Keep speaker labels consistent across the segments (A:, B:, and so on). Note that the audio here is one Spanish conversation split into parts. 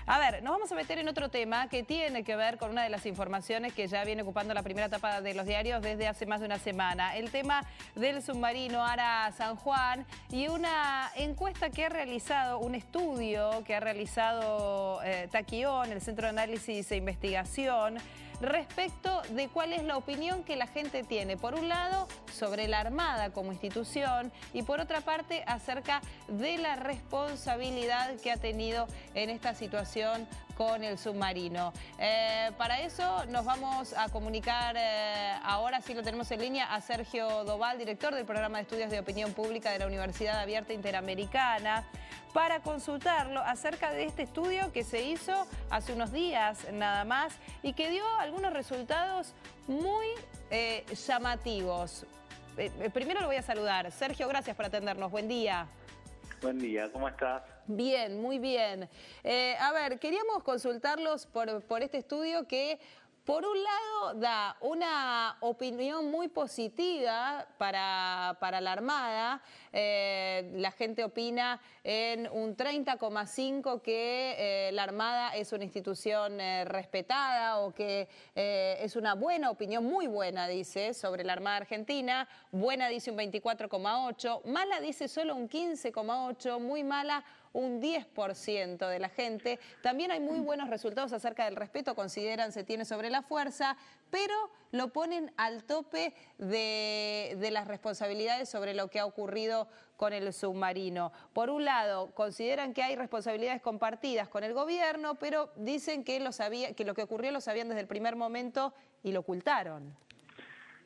A: A ver, nos vamos a meter en otro tema que tiene que ver con una de las informaciones que ya viene ocupando la primera etapa de los diarios desde hace más de una semana. El tema del submarino Ara San Juan y una encuesta que ha realizado, un estudio que ha realizado Taquión, el Centro de Análisis e Investigación, respecto de cuál es la opinión que la gente tiene, por un lado, sobre la Armada como institución y por otra parte, acerca de la responsabilidad que ha tenido en esta situación con el submarino. Para eso nos vamos a comunicar, ahora sí lo tenemos en línea, a Sergio Doval, director del Programa de Estudios de Opinión Pública de la Universidad Abierta Interamericana, para consultarlo acerca de este estudio que se hizo hace unos días nada más y que dio algunos resultados muy llamativos. Primero lo voy a saludar. Sergio, gracias por atendernos. Buen día.
B: Buen día, ¿cómo estás?
A: Bien, muy bien. A ver, queríamos consultarlos por este estudio que, por un lado, da una opinión muy positiva para la Armada. La gente opina en un 30,5 que la Armada es una institución respetada o que es una buena opinión, muy buena, dice, sobre la Armada Argentina. Buena dice un 24,8, mala dice solo un 15,8, muy mala un 10% de la gente. También hay muy buenos resultados acerca del respeto, consideran se tiene sobre la fuerza, pero lo ponen al tope de las responsabilidades sobre lo que ha ocurrido con el submarino. Por un lado, consideran que hay responsabilidades compartidas con el gobierno, pero dicen que lo que ocurrió lo sabían desde el primer momento y lo ocultaron.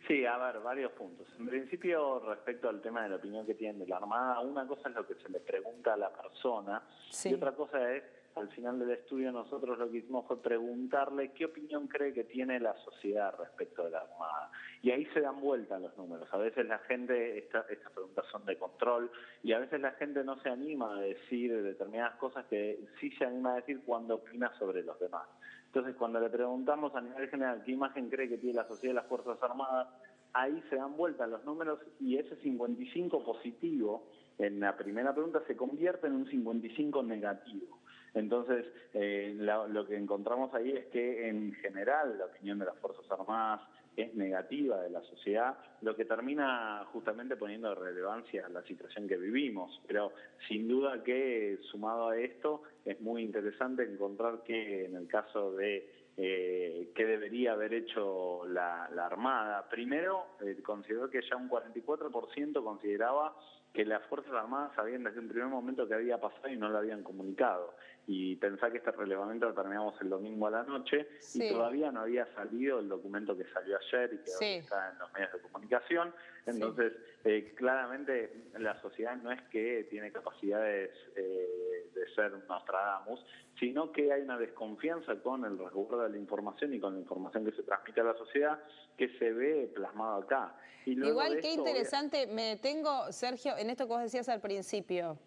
B: Sí, a ver, varios puntos. En principio, respecto al tema de la opinión que tienen de la Armada, una cosa es lo que se le pregunta a la persona, sí, y otra cosa es, al final del estudio nosotros lo que hicimos fue preguntarle qué opinión cree que tiene la sociedad respecto de la Armada. Y ahí se dan vuelta los números. A veces la gente, estas preguntas son de control, y a veces la gente no se anima a decir determinadas cosas que sí se anima a decir cuando opina sobre los demás. Entonces, cuando le preguntamos a nivel general qué imagen cree que tiene la sociedad de las Fuerzas Armadas, ahí se dan vuelta los números y ese 55 positivo en la primera pregunta se convierte en un 55 negativo. Entonces, lo que encontramos ahí es que en general la opinión de las Fuerzas Armadas es negativa de la sociedad, lo que termina justamente poniendo relevancia a la situación que vivimos. Pero sin duda que sumado a esto es muy interesante encontrar que en el caso de qué debería haber hecho la Armada, primero consideró que ya un 44% consideraba que las Fuerzas Armadas sabían desde un primer momento que había pasado y no lo habían comunicado. Y pensá que este relevamiento lo terminamos el domingo a la noche, sí, y todavía no había salido el documento que salió ayer y que sí está en los medios de comunicación. Entonces, sí, claramente la sociedad no es que tiene capacidades de ser Nostradamus, sino que hay una desconfianza con el resguardo de la información y con la información que se transmite a la sociedad que se ve plasmado acá. Y
A: igual, qué interesante, me detengo, Sergio, en esto que vos decías al principio.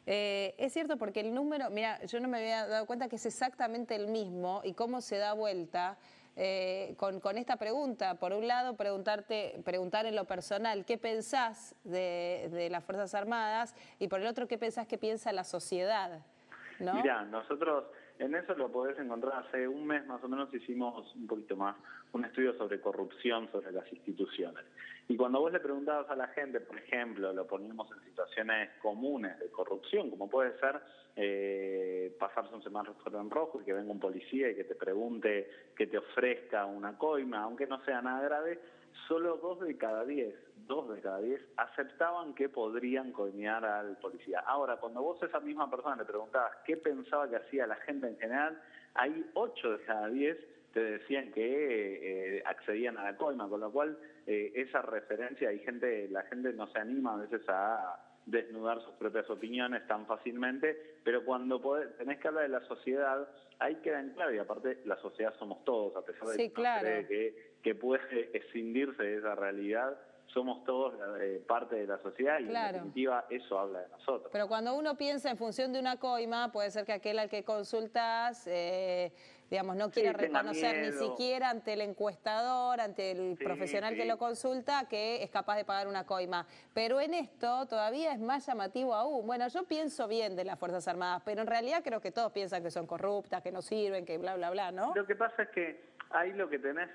A: Es cierto porque el número, mira, yo no me había dado cuenta que es exactamente el mismo y cómo se da vuelta con esta pregunta. Por un lado, preguntar en lo personal qué pensás de las Fuerzas Armadas y por el otro, qué pensás que piensa la sociedad, ¿no?
B: Mirá, nosotros en eso lo podés encontrar. Hace un mes más o menos hicimos un poquito más un estudio sobre corrupción, sobre las instituciones. Y cuando vos le preguntabas a la gente, por ejemplo, lo poníamos en situaciones comunes de corrupción, como puede ser pasarse un semáforo en rojo y que venga un policía y que te pregunte, que te ofrezca una coima, aunque no sea nada grave, solo 2 de cada 10 aceptaban que podrían coimear al policía. Ahora, cuando vos a esa misma persona le preguntabas qué pensaba que hacía la gente en general, hay 8 de cada 10 te decían que accedían a la coima, con lo cual esa referencia, la gente no se anima a veces a desnudar sus propias opiniones tan fácilmente, pero cuando tenés que hablar de la sociedad, ahí queda en claro, y aparte la sociedad somos todos, a pesar de que uno cree que puede escindirse de esa realidad, somos todos parte de la sociedad y
A: claro.
B: en definitiva eso habla de nosotros.
A: Pero cuando uno piensa en función de una coima, puede ser que aquel al que consultas, digamos, no quiera reconocer ni siquiera ante el encuestador, ante el profesional que lo consulta, que es capaz de pagar una coima. Pero en esto todavía es más llamativo aún. Bueno, yo pienso bien de las Fuerzas Armadas, pero en realidad creo que todos piensan que son corruptas, que no sirven, que bla, bla, bla, ¿no?
B: Lo que pasa es que ahí lo que tenés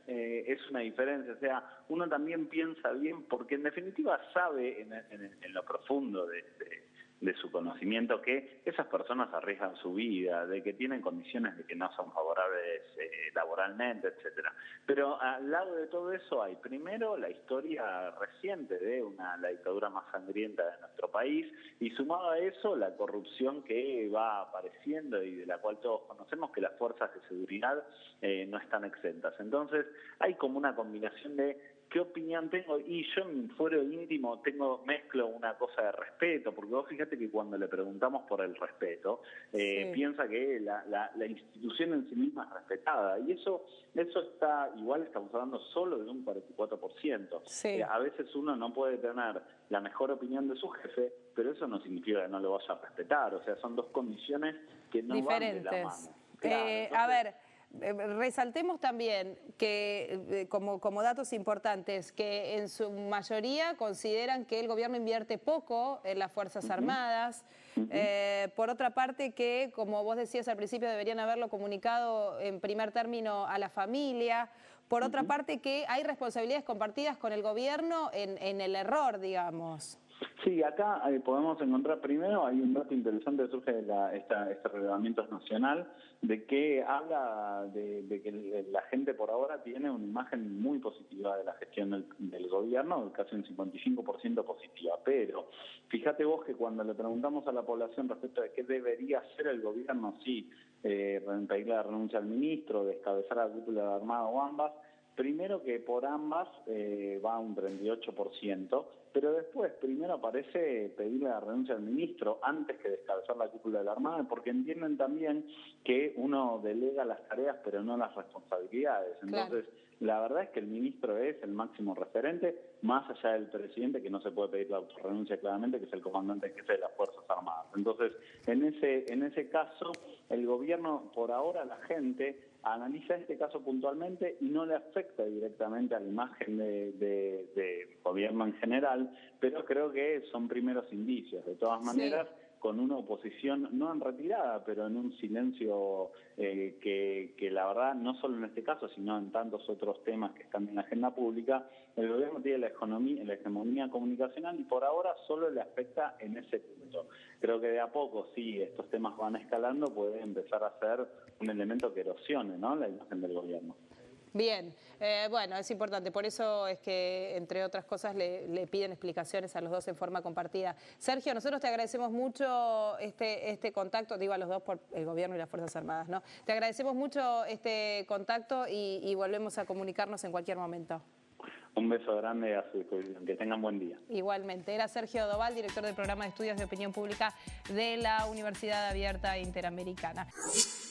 B: es una diferencia, o sea, uno también piensa bien porque en definitiva sabe en lo profundo de su conocimiento que esas personas arriesgan su vida, de que tienen condiciones de que no son favorables laboralmente, etcétera. Pero al lado de todo eso hay primero la historia reciente de la dictadura más sangrienta de nuestro país y sumado a eso la corrupción que va apareciendo y de la cual todos conocemos que las fuerzas de seguridad no están exentas. Entonces hay como una combinación de ¿qué opinión tengo? Y yo en mi fuero íntimo mezclo una cosa de respeto, porque vos fíjate que cuando le preguntamos por el respeto, piensa que la institución en sí misma es respetada, y eso está, igual estamos hablando solo de un 44%.
A: Sí.
B: A veces uno no puede tener la mejor opinión de su jefe, pero eso no significa que no lo vaya a respetar, o sea, son dos condiciones que no
A: diferentes.
B: van de la mano. Claro, entonces,
A: a ver, resaltemos también que, como datos importantes, que en su mayoría consideran que el gobierno invierte poco en las Fuerzas Armadas. Por otra parte, que, como vos decías al principio, deberían haberlo comunicado en primer término a la familia. Por otra parte, que hay responsabilidades compartidas con el gobierno en el error, digamos.
B: Sí, acá podemos encontrar primero, hay un dato interesante que surge de este relevamiento nacional, de que habla de que la gente por ahora tiene una imagen muy positiva de la gestión del gobierno, casi un 55% positiva, pero fíjate vos que cuando le preguntamos a la población respecto de qué debería hacer el gobierno, si pedirle la renuncia al ministro, descabezar a la cúpula de Armada o ambas, primero que por ambas va un 38%, pero después primero aparece pedirle la renuncia al ministro antes que descabezar la cúpula de la Armada, porque entienden también que uno delega las tareas pero no las responsabilidades. Entonces, la verdad es que el ministro es el máximo referente, más allá del presidente, que no se puede pedir la autorrenuncia claramente, que es el comandante en jefe de las Fuerzas Armadas. Entonces, en ese caso, el gobierno, por ahora, la gente analiza este caso puntualmente y no le afecta directamente a la imagen de gobierno en general, pero creo que son primeros indicios. De todas maneras, con una oposición no en retirada, pero en un silencio que la verdad, no solo en este caso, sino en tantos otros temas que están en la agenda pública, el gobierno tiene la hegemonía comunicacional y por ahora solo le afecta en ese punto. Creo que de a poco, si estos temas van escalando, puede empezar a ser un elemento que erosione, ¿no?, la imagen del gobierno.
A: Bien, bueno, es importante, por eso es que, entre otras cosas, le piden explicaciones a los dos en forma compartida. Sergio, nosotros te agradecemos mucho este contacto, digo a los dos por el gobierno y las Fuerzas Armadas, ¿no? Te agradecemos mucho este contacto y volvemos a comunicarnos en cualquier momento.
B: Un beso grande a su disposición, que tengan buen día.
A: Igualmente, era Sergio Doval, director del programa de estudios de opinión pública de la Universidad Abierta Interamericana.